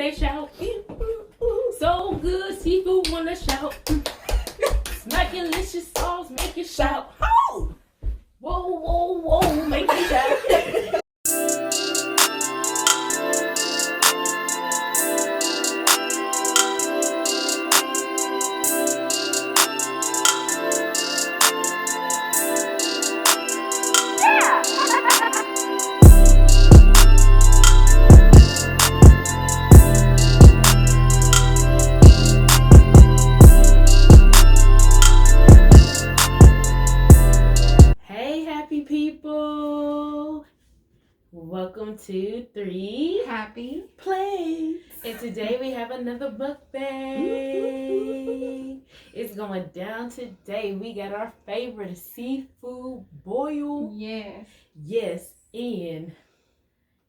they shout. So good, seafood wanna shout. Smackalicious sauce make you shout. Oh! Whoa, whoa, whoa, make you shout. Welcome to 3 Happy Plays. And today we have another mukbang. It's going down today. We got our favorite seafood boil. Yes. Yes, and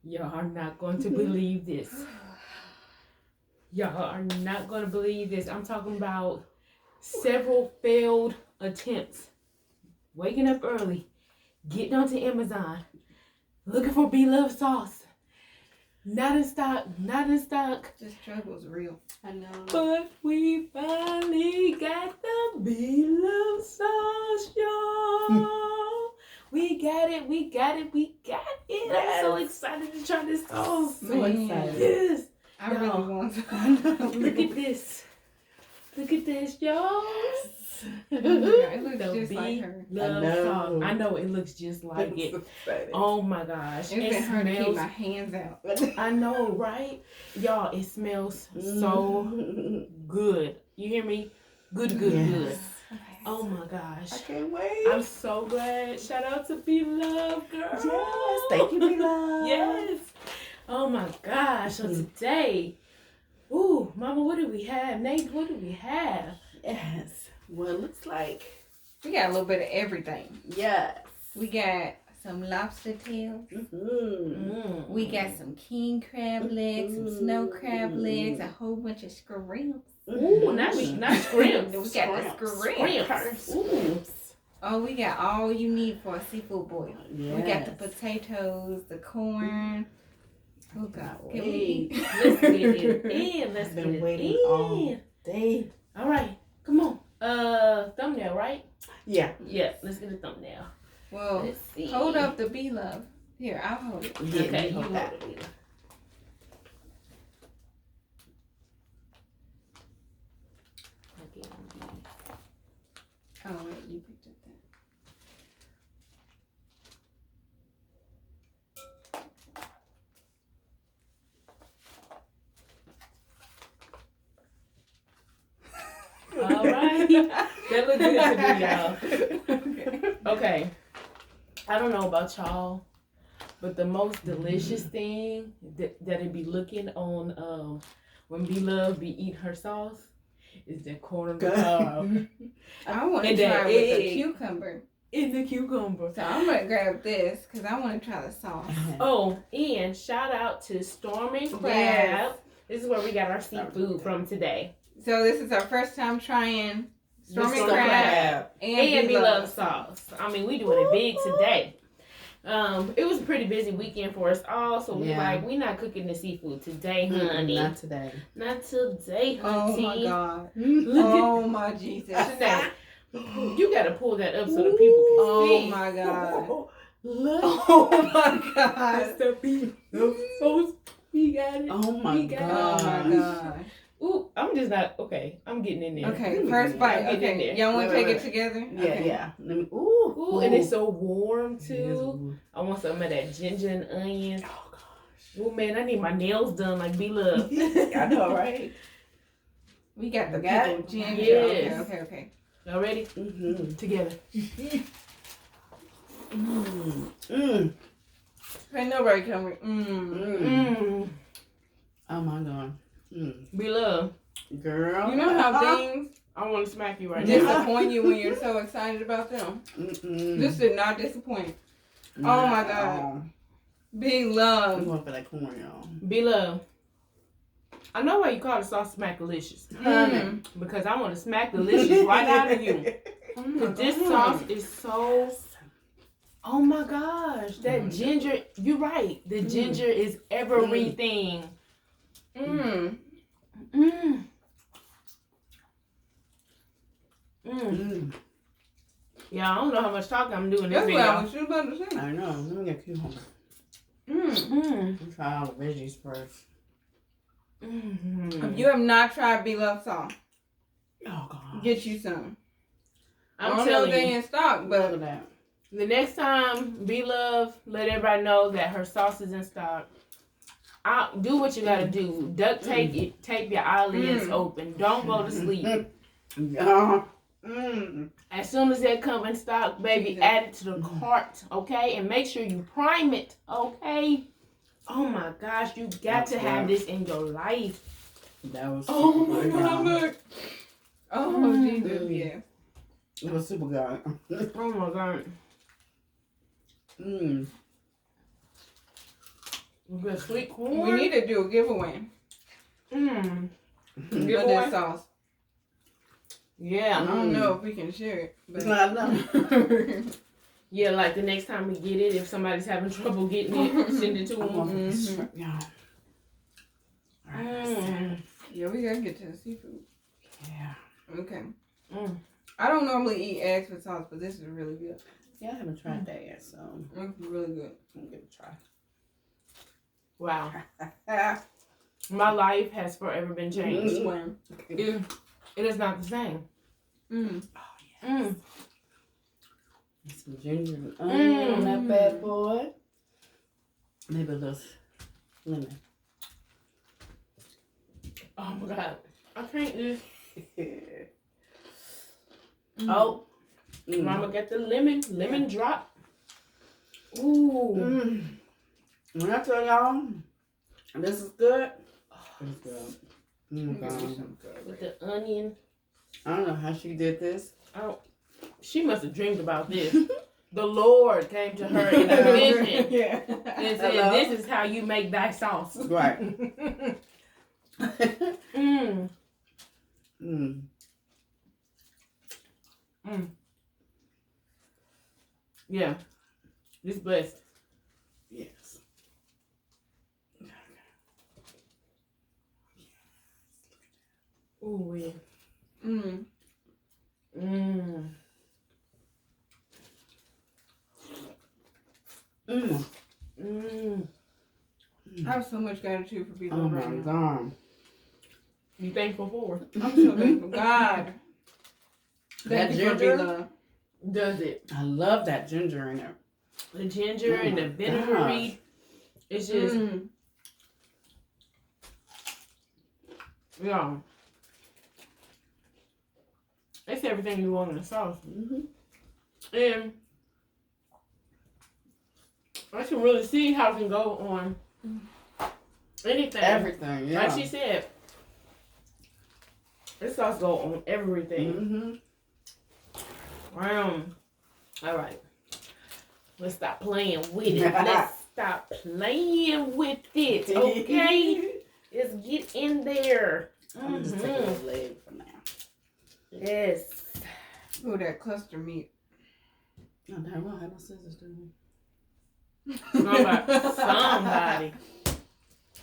y'all are not going to believe this. Y'all are not going to believe this. I'm talking about several failed attempts. Waking up early, getting onto Amazon, looking for Blove sauce. Not in stock. The struggle's real. I know. But we finally got the Blove sauce, y'all. We got it. Yes. I'm so excited to try this sauce. So excited. Yes. I really want to. Look at this. Y'all. It looks just like her. Sauce. I know it looks just like it. Oh my gosh. It's been hard to keep my hands out. I know, right? Y'all, it smells so good. You hear me? Good. Okay. Oh my gosh. I can't wait. I'm so glad. Shout out to Blove, girl. Yes, thank you, Blove. Yes. Oh my gosh. So today, ooh, Mama, what do we have? Nate, what do we have? Yes. Well, it looks like We got a little bit of everything. yes. We got some lobster tails. Mm-hmm. We got some king crab legs, some snow crab legs, a whole bunch of scrimps. Ooh, not scrimps. We got the scrimps. Ooh. Oh, we got all you need for a seafood boil. Yes. We got the potatoes, the corn. Oh God, can we Wait. eat? Let's get it in. Let's I've get been it waiting in. all day. All right, come on. Thumbnail, right? Yeah. Yeah, let's get a thumbnail. Well, Let's see. hold up the Blove. Here, I'll hold it. Yeah, Okay, you you hold that. hold it. Oh wait, you picked up that. All right. That look good to me, y'all. Okay. I don't know about y'all, but the most delicious thing that it be looking on when Blove be eating her sauce is that corn on the cob I want to And try that with the egg. cucumber. in the cucumber. So I'm gonna grab this because I want to try the sauce. Oh, and shout out to Storm and Crab. Yes. This is where we got our seafood from today. So this is our first time trying storm and Storm crab And Blove Blove sauce. I mean, we doing it big today. It was a pretty busy weekend for us all, so we not cooking the seafood today, honey. Not today. Not today, Oh honey. my God! Look Oh my Jesus! at you gotta pull that up so the people can Oh see. my God! Look. Oh my God! That's the Blove sauce. We got it. Oh my We got it. Oh my God! Ooh, I'm just not okay. I'm getting in there. Okay, first bite. I'll get in Okay, there. y'all want to Wait, take wait, it together? Yeah, Okay. yeah. Let me. Ooh. Ooh, and it's so warm It is too. warm. I want some of that ginger and onion. Oh gosh. Oh man, I need my nails done like Blove. I know, right? We got the Got pickled it? ginger. Yes. Okay. Y'all ready? Mm-hmm. Together. Ain't nobody coming. Oh my God. Blove. Girl. You know how things I want to smack you right now. disappoint you when you're so excited about them? This did not disappoint. Oh my God. Big I'm love. going for that corn, y'all. Blove. I know why you call the sauce Smackalicious. Because I want to smack delicious right out of you. This sauce is so. Oh my gosh, that ginger. You're right. The ginger is everything. Mmm. Mmm. Mmm. Mm. Yeah, I don't know how much talking I'm doing in this That's what I video. was just about to say. I know. Let me get you home. Mmm. Let's try all the veggies first. Mm. If you have not tried Blove sauce, Oh, God. get you some. I I'm don't know telling if they you, in stock, Look but at that. the next time Blove let everybody know that her sauce is in stock, do what you gotta do. Duct tape it, tape your eyelids open. Don't go to sleep. As soon as that come in stock, baby, add it to the cart, okay? And make sure you prime it, okay? Oh my gosh, you got to have this in your life. That was oh super my good, god, y'all. look. Oh Jesus, yeah. It was super good. Oh my god. Mmm. Good sweet corn. We need to do a giveaway Mmm. of Giveaway? this sauce. Yeah. I don't know if we can share it, but I know. Yeah, like the next time we get it, if somebody's having trouble getting it, send it to I'm them. going for this shrimp, y'all. Mm. yeah, we gotta get to the seafood. Yeah. Okay. Mm. I don't normally eat eggs with sauce, but this is really good. Yeah, I haven't tried that yet, so It's really good. I'm gonna give it a try. Wow. My life has forever been changed. When? It is not the same. Mm. Mm. Some ginger and onion on that bad boy. Maybe a little lemon. Oh my god. I can't eat. Oh. Mama got the lemon drop. Ooh. When I tell y'all, this is good. It's good. With the onion. I don't know how she did this. Oh, she must have dreamed about this. The Lord came to her in a vision Yeah. and said, "This is how you make thy sauce." Right. Mm. Mm. Mm. Yeah. This blessed. Yes. Ooh, yeah. Mm. Mm. Mm. Mm. I have so much gratitude for people Oh right my now. God. You thankful for? I'm so thankful. God. That Thank you for ginger? Blove. Does it? I love that ginger in it. The ginger Oh and the my vinegary. It's just, Mm. yeah. It's everything you want in a sauce. Mm-hmm. And I can really see how it can go on anything. Everything, yeah. Like she said, this sauce go on everything. Mm-hmm. All right. Let's stop playing with it. Let's stop playing with it, okay? Let's get in there. I'm just taking a little leg for now. Yes. Oh, that cluster meat. Oh, damn, I don't have no scissors, do we? Somebody.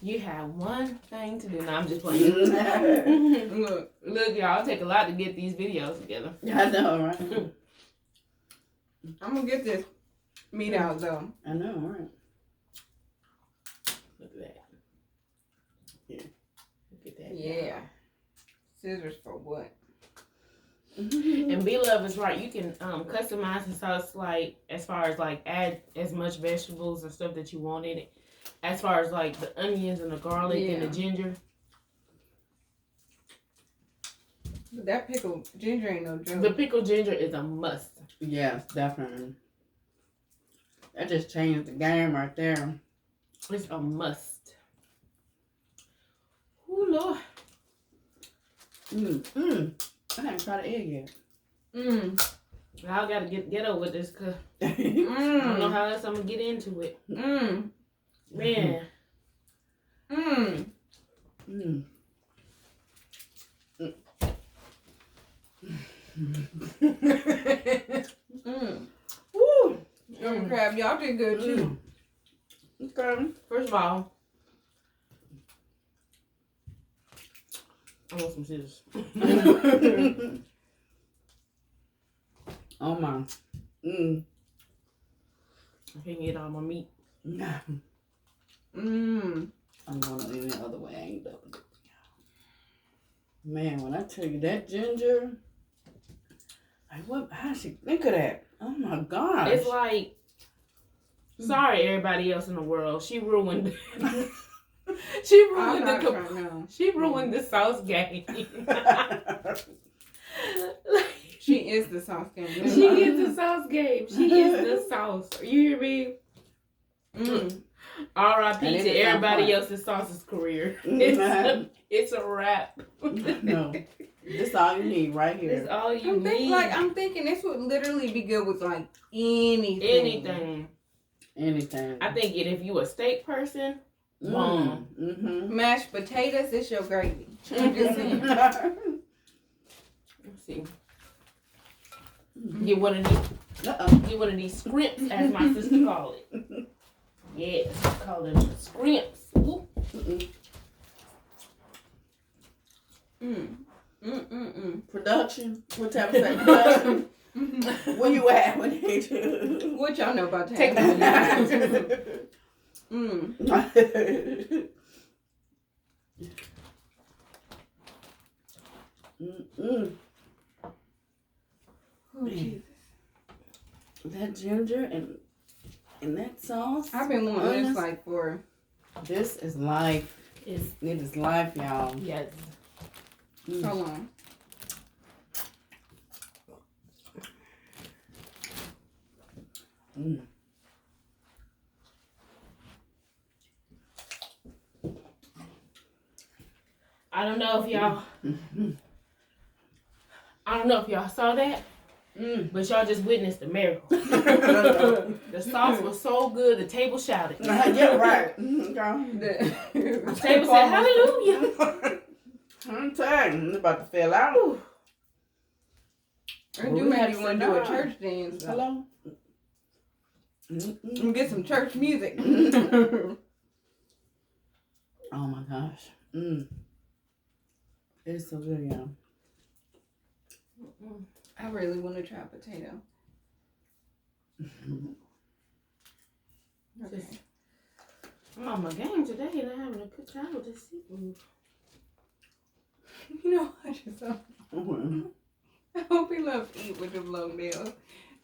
You have one thing to do. No, I'm just playing. Look, y'all, it take a lot to get these videos together. I know, right? I'm gonna get this meat out though. I know, right? Look at that. Yeah. Look at that. Yeah. Scissors for what? And Blove is right. You can customize the sauce, like as far as like add as much vegetables and stuff that you want in it. As far as like the onions and the garlic and the ginger. That pickled ginger ain't no joke. The pickled ginger is a must. Yes, definitely. That just changed the game right there. It's a must. Ooh, Lord. I haven't tried the egg yet. I gotta get over this because I don't know how else I'm gonna get into it. Man. Woo! Crab, y'all did good too. Okay. First of all, I want some scissors. Oh my. I can't get all my meat. I'm going any other way. I ain't double it. Man, when I tell you that ginger, like what? How did she think of that? Oh my gosh! It's like, sorry, everybody else in the world. She ruined. She ruined the sauce game. She is the sauce game. She is the sauce game. She is the sauce. You hear me? R.I.P. to everybody else's sauce's career. It's a wrap. No, this is all you need right here. It's all you need. I'm thinking this would literally be good with like anything. Anything. I think if you a steak person, bomb. Mashed potatoes, it's your gravy. I'm just saying. Let's see. Get one of these. Get one of these scrimps, as my sister call it. Yes, I call them scrimps. Production. What type of production? Where you at when they do? What y'all know about Take that? Oh, Jesus. That ginger and that sauce. I've been wanting this like for. This is life. It is life, y'all. Yes. So long. I don't know if y'all. I don't know if y'all saw that, but y'all just witnessed a miracle. The sauce was so good, the table shouted. Yeah, right. The table said, "Hallelujah!" I'm telling you, it's about to fill out. And you maybe want to do a church dance. Hello? And get some church music. Oh my gosh. It's so good, y'all. I really want to try potato. Okay. I'm on my game today and I'm having a good time with this seafood. You know, I just I hope he loves to eat with them long nails.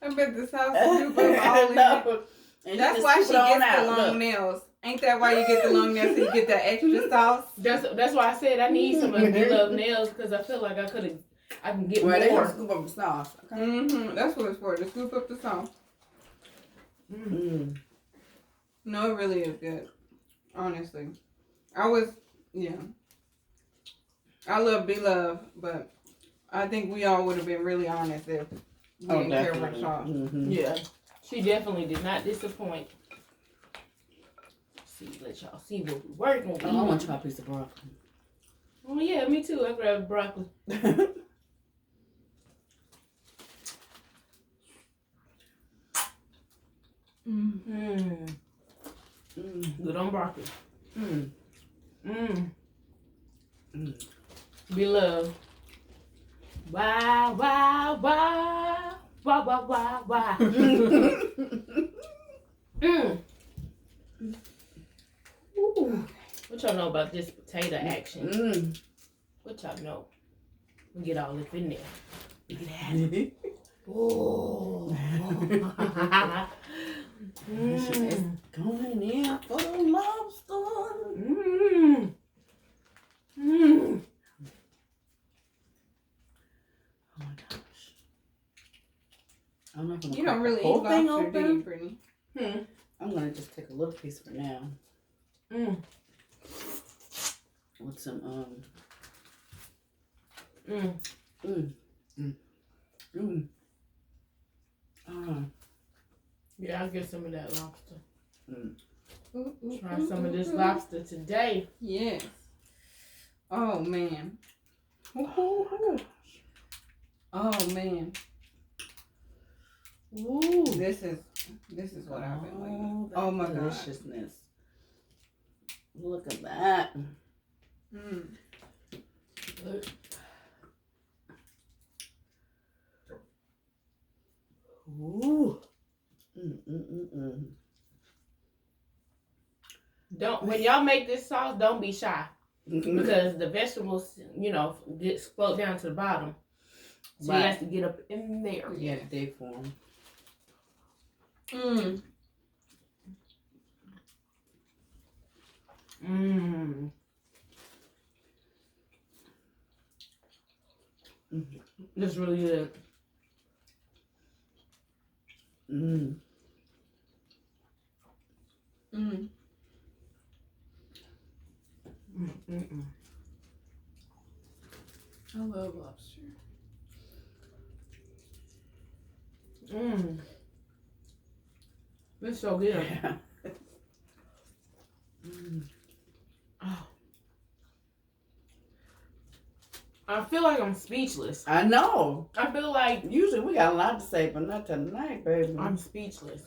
I bet the sauce soup is all in it. That's why she gets the long nails. Ain't that why you get the long nails so you get that extra sauce? That's why I said I need some of the love nails because I feel like I can get more. They gonna scoop up the sauce. Okay? That's what it's for, to scoop up the sauce. No, it really is good. Honestly. I love Blove, but I think we all would have been really honest if we didn't care about sauce. Yeah. She definitely did not disappoint. Let y'all see what we're working with. I want to try a piece of broccoli. Oh yeah, me too. I grabbed broccoli. Good on broccoli. Blove. Wow, wow, wow. Wow, wow, wow, wow. Ooh. What y'all know about this potato action? What y'all know? We get all up in there. Look at that. Oh. It's going in for the lobster. Oh my gosh. I'm not gonna You don't really eat lobster, do you, Brittany? I'm gonna just take a little piece for now. With some Yeah, I'll get some of that lobster. Try some of this lobster today. Yes. Oh man. Oh man. Ooh. This is what I've been waiting. Oh my deliciousness. Look at that. Ooh. Don't when y'all make this sauce, don't be shy because the vegetables, you know, get float down to the bottom, so you have to get up in there. Yeah, they form. It's really good. I love lobster. It's so good. Oh. I feel like I'm speechless. I know. I feel like Usually we got a lot to say, but not tonight, baby. I'm speechless.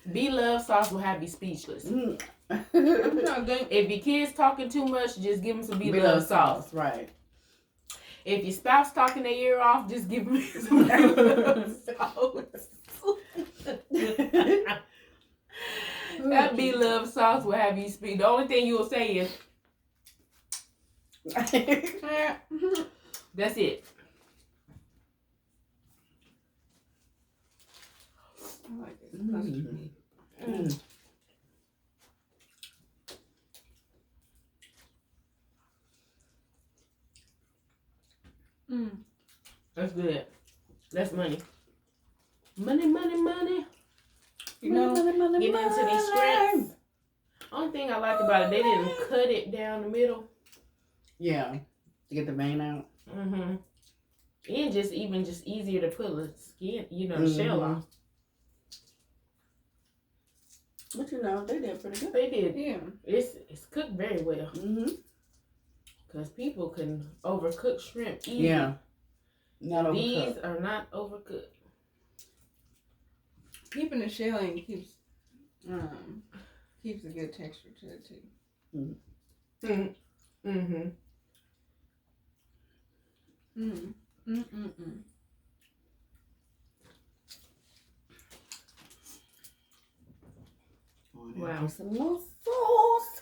Blove sauce will have you speechless. I'm trying to think. If your kids talking too much, just give them some Blove sauce. Right. If your spouse talking their ear off, just give them some Blove sauce. That Blove sauce will have you speak. The only thing you will say is, that's it. I like this custard meat. That's good. That's money. Money, money, money. You know, Get into these scraps. Only thing I like about it, they didn't cut it down the middle. Yeah. To get the vein out. And just easier to pull the skin, you know, the shell off. But you know, they did pretty good. They did. yeah. It's cooked very well. Because people can overcook shrimp easy. Yeah. Not overcooked. These are not overcooked. Keeping the shell in keeps a good texture to it too. Wow. Some more sauce.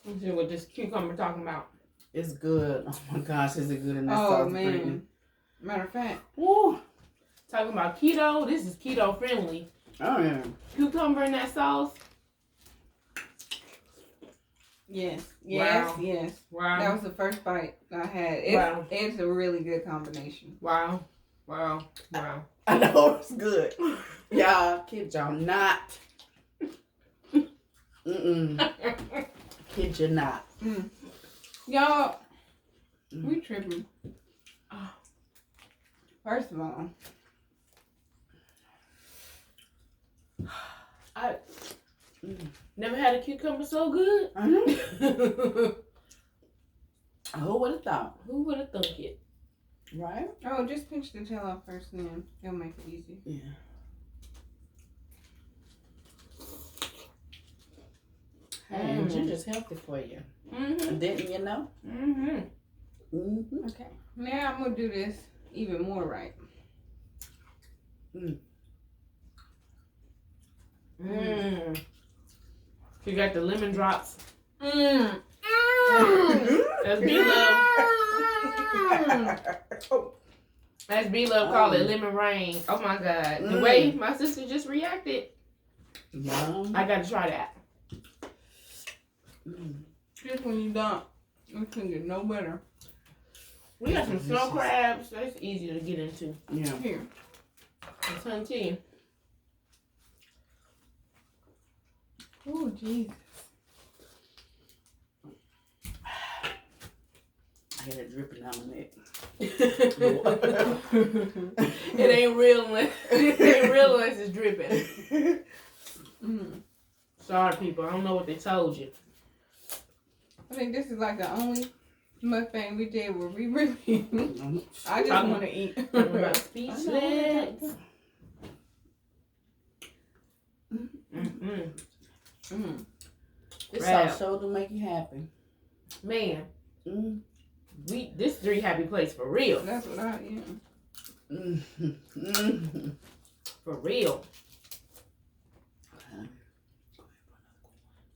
Let's see what this cucumber talking about. It's good. Oh my gosh, is it good in that Oh sauce? man. Brittany? Matter of fact. Woo. Talking about keto. This is keto friendly. Oh yeah. Cucumber in that sauce. Yes. Wow. Yes. Wow. That was the first bite I had. It's a really good combination. Wow. I know it's good. Y'all, kid y'all not. Kid you not. Y'all, we tripping. First of all, I never had a cucumber so good. I know. Who would have thought? Who would have thunk it? Right? oh, just pinch the tail off first, and then it'll make it easy. Yeah. And ginger's healthy for you. Didn't you know? Okay. Now I'm gonna do this even more right. You got the lemon drops. That's Blove. As Blove call it, lemon rain. Oh my God. The way my sister just reacted. I gotta try that. Just when you don't, it can get no better. We got some snow crabs. That's easy to get into. Yeah. Here. Some tongue tea. Oh, Jesus. I had it dripping down my neck. It ain't real unless it's dripping. Sorry, people. I don't know what they told you. I think this is like the only mukbang we did where we really. I just want to eat. Speechless. This sauce sure to make you happy. Man. This 3 happy place for real. That's what I am. For real.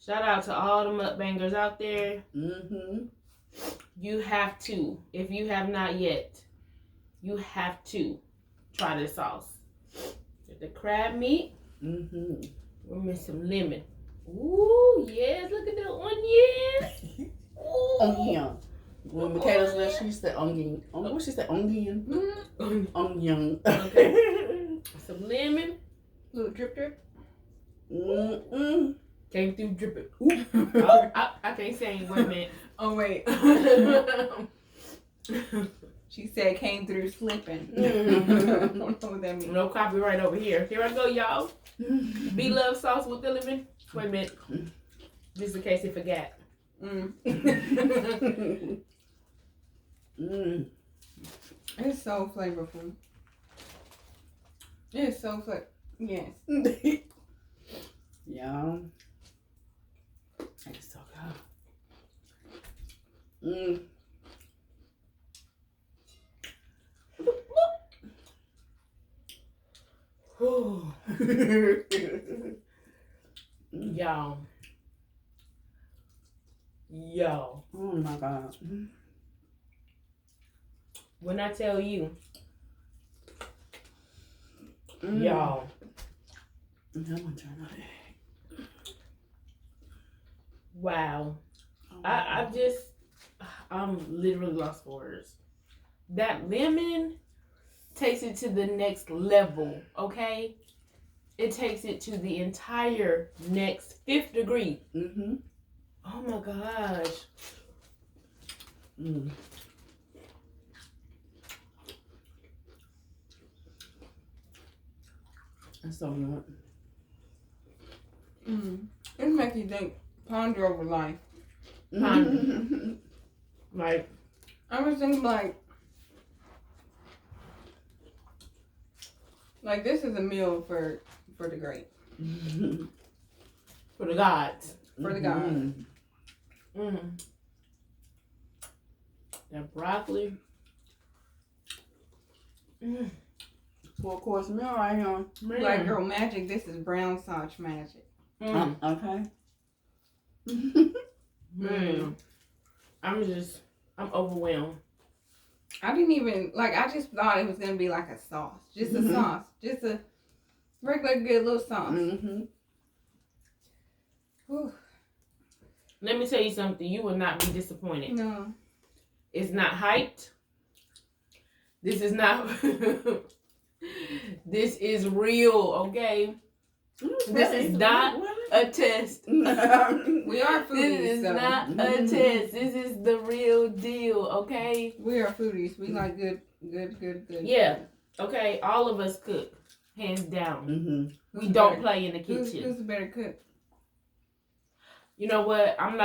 Shout out to all the mukbangers out there. You have to, if you have not yet, you have to try this sauce. With the crab meat, we'll miss some lemon. Ooh, yes, look at the onions. Onion. When Michaela said, she said onion. What she said? Onion. Onion. Okay. Some lemon. Little drip. Came through dripping. I can't sing. Wait a minute. Oh, wait. She said came through slipping. I don't know what that means. No copyright over here. Here I go, y'all. Blove sauce with the lemon. Wait a minute. Just in case you forgot. It's so flavorful. It's so flavorful. Yes. Yeah. It's so good. Y'all. Oh my God. When I tell you, y'all. I'm gonna try my egg. Wow. I'm literally lost for words. That lemon takes it to the next level, okay? It takes it to the entire next 5th degree. Oh my gosh. That's so good. It makes you think, ponder over life. Ponder. Like, I was thinking like this is a meal for the great. for the gods. For the gods. That broccoli. 4-course meal right here. Like girl magic, this is brown sauce magic. Okay. Man. I'm overwhelmed. I didn't even, I just thought it was going to be like a sauce. Just a sauce. Just a regular good little sauce. Let me tell you something. You will not be disappointed. No. It's not hyped. This is not... This is real, okay? This is not a test. We are foodies. This is not a test. This is the real deal, okay? We are foodies. We like good. Yeah. Okay, all of us cook, hands down. We don't play in the kitchen. Who's the better cook? You know what? I'm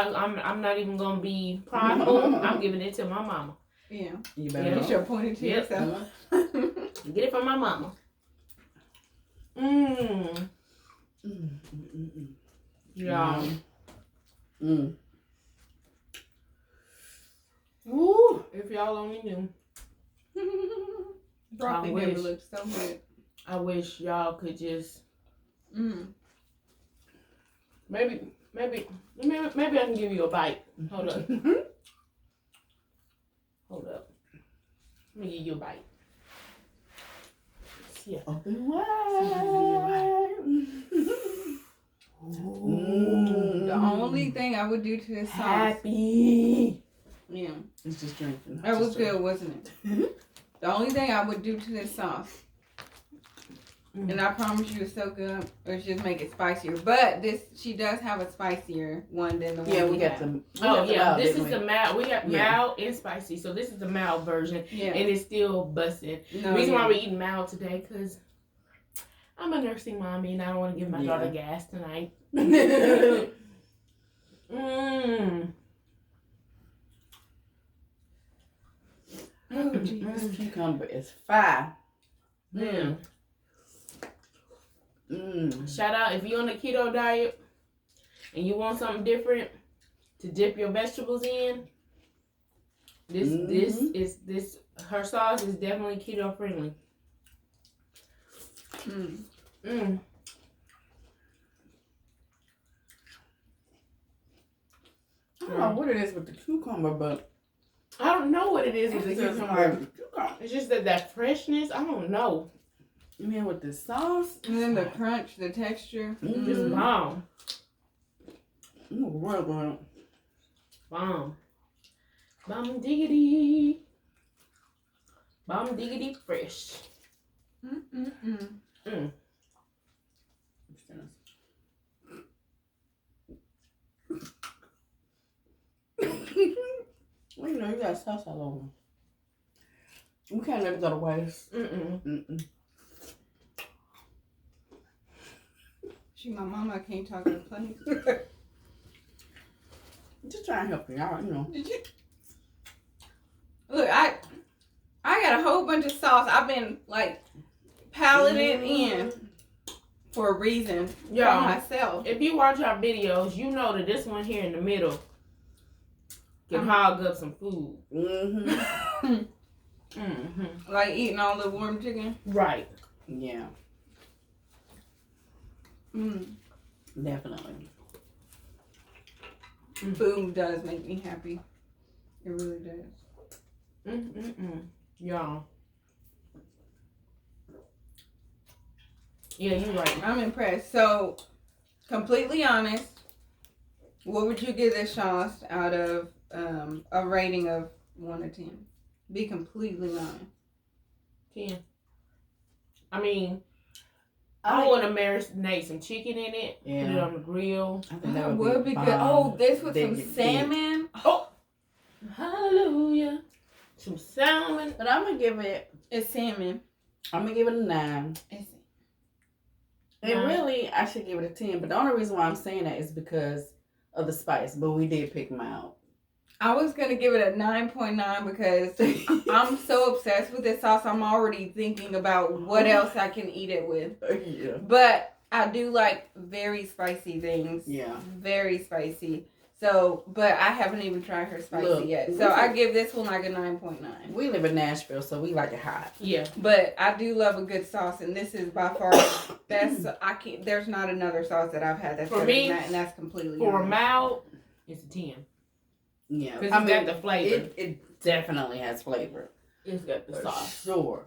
not even gonna be prideful. I'm giving it to my mama. Yeah. You better. Get your pointed to yourself. Get it from my mama. Yeah. Woo! If y'all only knew. Broccoli never looked so good. I wish y'all could just. Maybe I can give you a bite. Hold up. Hold up. Let me give you a bite. Yeah. Open wide. The only thing I would do to this sauce. Happy. Yeah. It's just drinking. That was good, wasn't it? The only thing I would do to this sauce, and I promise you it's so good, is just make it spicier. But she does have a spicier one than the one Yeah, we got have. them. This is the mild. We got mild and spicy. So this is the mild version. Yeah. And it's still busting. The reason why we're eating mild today, because I'm a nursing mommy and I don't want to give my daughter gas tonight. Oh, geez. This cucumber is fire. Shout out if you're on a keto diet and you want something different to dip your vegetables in, this her sauce is definitely keto friendly. I don't know what it is with the cucumber, but I don't know what it is with the cucumber. It's just that freshness. I don't know. You mean with the sauce? And then the crunch, the texture. Just bomb. Real good. Bomb. Bomb diggity. Bomb diggity fresh. Well, you know, you got sauce all over. We can't let it go to waste. My mama can't talk to the plate. Just trying to help you out, you know. Did you? Look, I got a whole bunch of sauce. I've been like piling it in for a reason for myself. If you watch our videos, you know that this one here in the middle can hog up some food. Like eating all the warm chicken. Right. Yeah. Definitely. Food does make me happy. It really does. Y'all. Yeah, you're right. I'm impressed. So, completely honest, what would you give this sauce out of a rating of 1 to 10? Be completely honest. 10. I mean, I want to marinate some chicken in it. Yeah. Put it on the grill. I think that would be good. Oh, this with some salmon. Oh, hallelujah. Some salmon. But I'm going to give it... It's salmon. I'm going to give it a 9. And really, I should give it a 10. But the only reason why I'm saying that is because of the spice. But we did pick them out. I was going to give it a 9.9 because I'm so obsessed with this sauce. I'm already thinking about what else I can eat it with. Yeah. But I do like very spicy things. Yeah. Very spicy. So, but I haven't even tried her spicy yet. So I give this one like a 9.9. We live in Nashville, so we like it hot. Yeah. But I do love a good sauce, and this is by far best. There's not another sauce that I've had that's better than that, and that's completely for a mild, it's a 10. Yeah, because it's got the flavor. It definitely has flavor. It's got the sauce. Sure.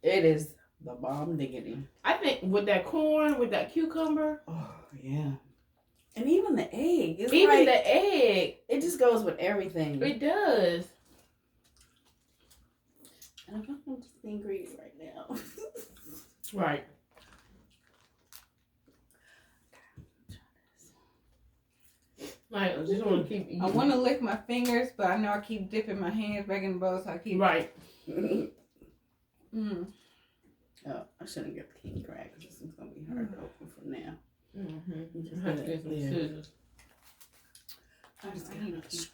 It is the bomb diggity. I think with that corn, with that cucumber. Oh yeah. And even the egg. It's even like, the egg. It just goes with everything. It does. And I'm not just the ingredients right now. Right. Like, I just want to keep eating. I want to lick my fingers, but I know I keep dipping my hands back in the bowl, so I keep... Right. Oh, I shouldn't get king crab because this is going to be hard to open from now. Just have to get some scissors. I need to keep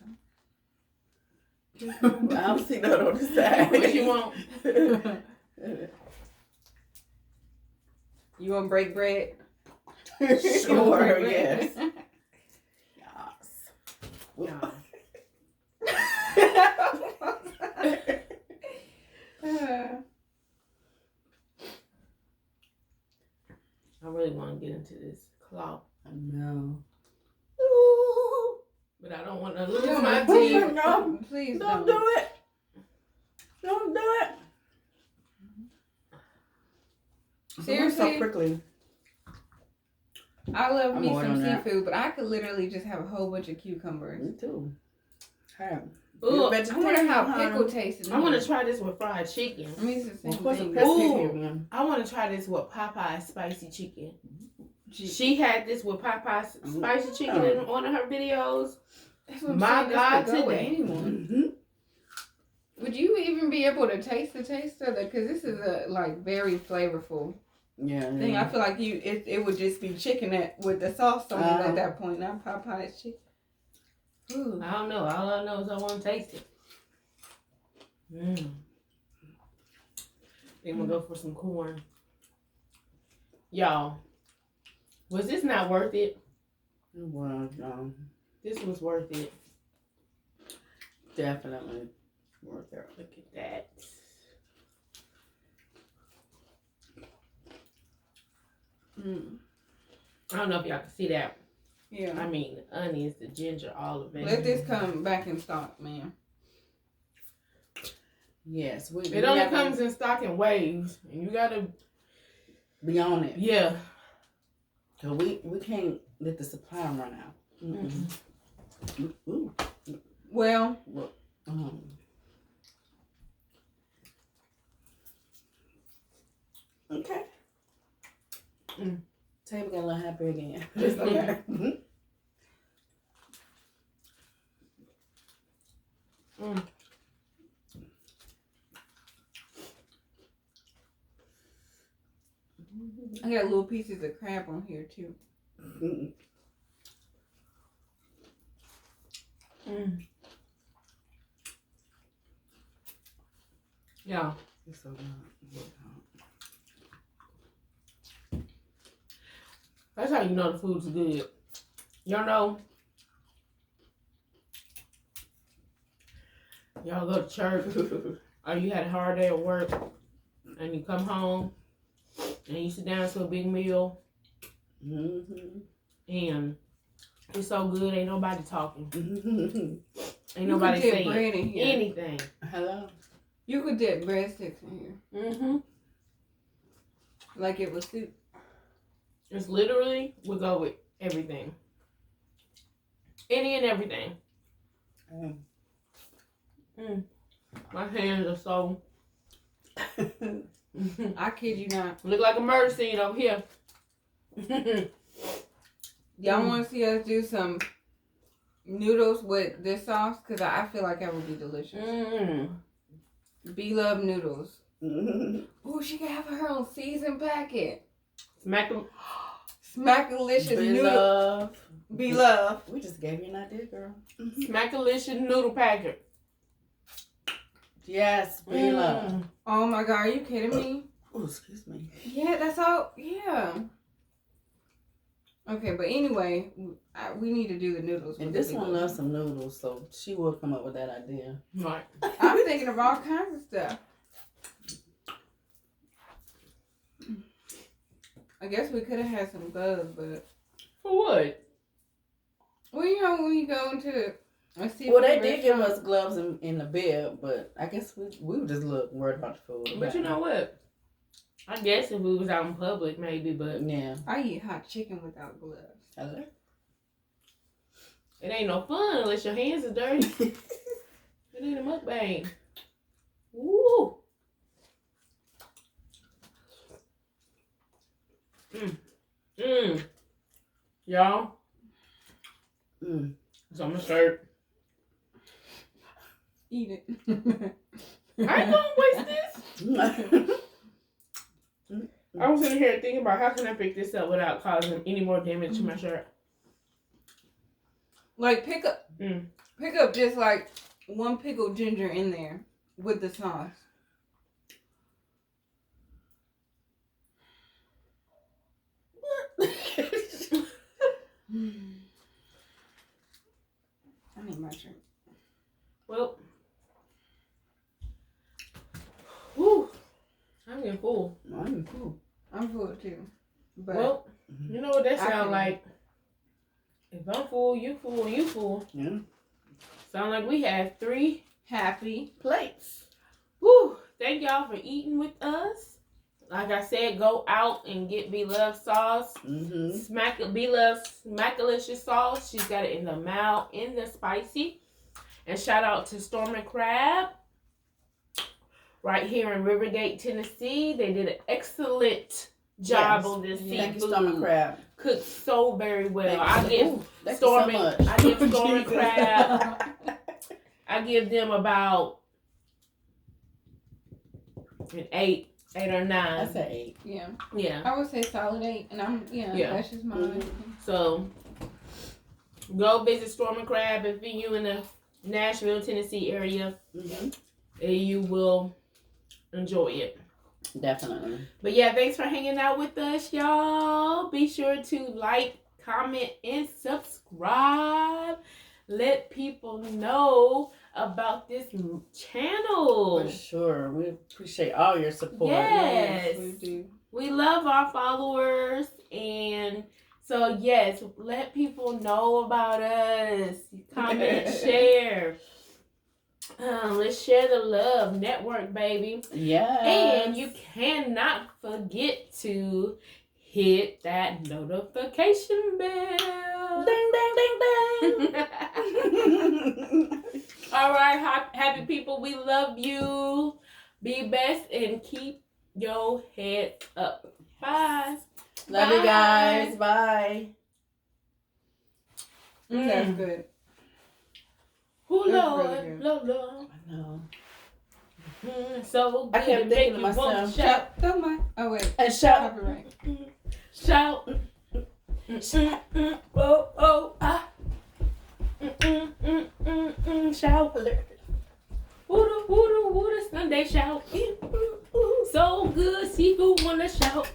them. I'll see that on the side. What you want? You want to break bread? Sure, yes. I really want to get into this cloth. I know. But I don't want to lose my teeth. No, please don't do it. Don't do it. Seriously? So prickly. I love me some seafood, but I could literally just have a whole bunch of cucumbers. Me too. Hey. Ooh, I wonder how pickle tastes. I want to try this with fried chicken. I mean, it's the same thing. Ooh, I want to try this with Popeye's spicy chicken. She had this with Popeye's spicy chicken in one of her videos. My God, today. Would you even be able to taste the taste of it? Because this is a very flavorful thing. I feel like it would just be chicken with the sauce on it at that point, not Popeye's chicken. Ooh. I don't know. All I know is I want to taste it. Then we'll go for some corn. Y'all, was this not worth it? It was, This was worth it. definitely worth it. Look at that. I don't know if y'all can see that. Yeah. I mean, the onions, the ginger, all of it. Let this come back in stock, man. Yes. It only comes in stock in waves. And you gotta be on it. Yeah. Cause we can't let the supply run out. Ooh. Well, okay. Table got a little happy again. It's okay. I got little pieces of crab on here too. Yeah. It's so good. That's how you know the food's good. Y'all know, y'all go to church or you had a hard day at work and you come home and you sit down to a big meal and it's so good, ain't nobody talking. Ain't nobody saying bread in here. anything. Hello? You could dip breadsticks in here. Like it was soup. It's literally, we go with everything. Any and everything. My hands are so... I kid you not. Look like a murder scene over here. Y'all want to see us do some noodles with this sauce? Because I feel like that would be delicious. Blove noodles. Oh, she can have her own seasoned packet. Smackalicious noodle. Blove. We just gave you an idea, girl. Smackalicious noodle packet. Yes, Blove. Oh my God, are you kidding me? Oh, excuse me. Yeah, that's all. Yeah. Okay, but anyway, we need to do the noodles. And this one loves some noodles, so she will come up with that idea. Right. I'm thinking of all kinds of stuff. I guess we could have had some gloves, but... For what? Well, you know, when you go into... Well, they did give us gloves in the bed, but I guess we were just worried about the food. But you know what? I guess if we was out in public, maybe, but... Yeah. I eat hot chicken without gloves. Hello? It ain't no fun unless your hands are dirty. It ain't a mukbang. Woo! Y'all. So I'm gonna start. Eat it. I ain't gonna waste this. I was in here thinking about how can I pick this up without causing any more damage to my shirt. Like pick up just like one pickled ginger in there with the sauce. I need my drink. Well, whew, I'm getting full. I'm full. I'm full too. But Well, you know what that sound like? If I'm full, you full, you full. Yeah. Sound like we have 3 happy plates. Woo! Thank y'all for eating with us. Like I said, go out and get Blove sauce. Blove Smackalicious sauce. She's got it in the mild, in the spicy. And shout out to Storm and Crab. Right here in Rivergate, Tennessee. They did an excellent job on this seafood. Thank you, Storm and Crab. Cooked so very well. I give Storm and Crab. I give them about an 8 or 9. I said 8. Yeah. Yeah. I would say solid 8, and that's just mine. So go visit Storm and Crab if you in the Nashville, Tennessee area. And you will enjoy it. Definitely. But yeah, thanks for hanging out with us, y'all. Be sure to like, comment, and subscribe. Let people know about this channel. For sure. We appreciate all your support. Yes. We do. We love our followers. And so, yes, let people know about us. Comment, share. Let's share the love. Network, baby. Yeah. And you cannot forget to hit that notification bell. Ding, ding, ding, ding. All right, happy people. We love you. Be best and keep your head up. Bye. Love you guys. Bye. That's good. Who That's Lord, really good. Lord. I know. So good. I kept to thinking make to you want myself, to shout. Don't mind. Oh, wait. And shout. Copyright. Shout. Oh, oh, ah. Shout. Wooda, wooda, wooda, Sunday shout. So good, seafood wanna shout.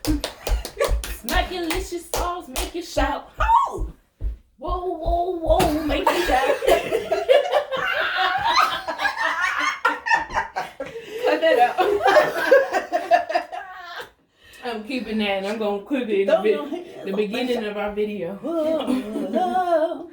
Smackalicious sauce, make you shout. Oh! Whoa, whoa, whoa, make you shout. Cut that out. I'm keeping that and I'm gonna clip it in the beginning of our video. Whoa, whoa.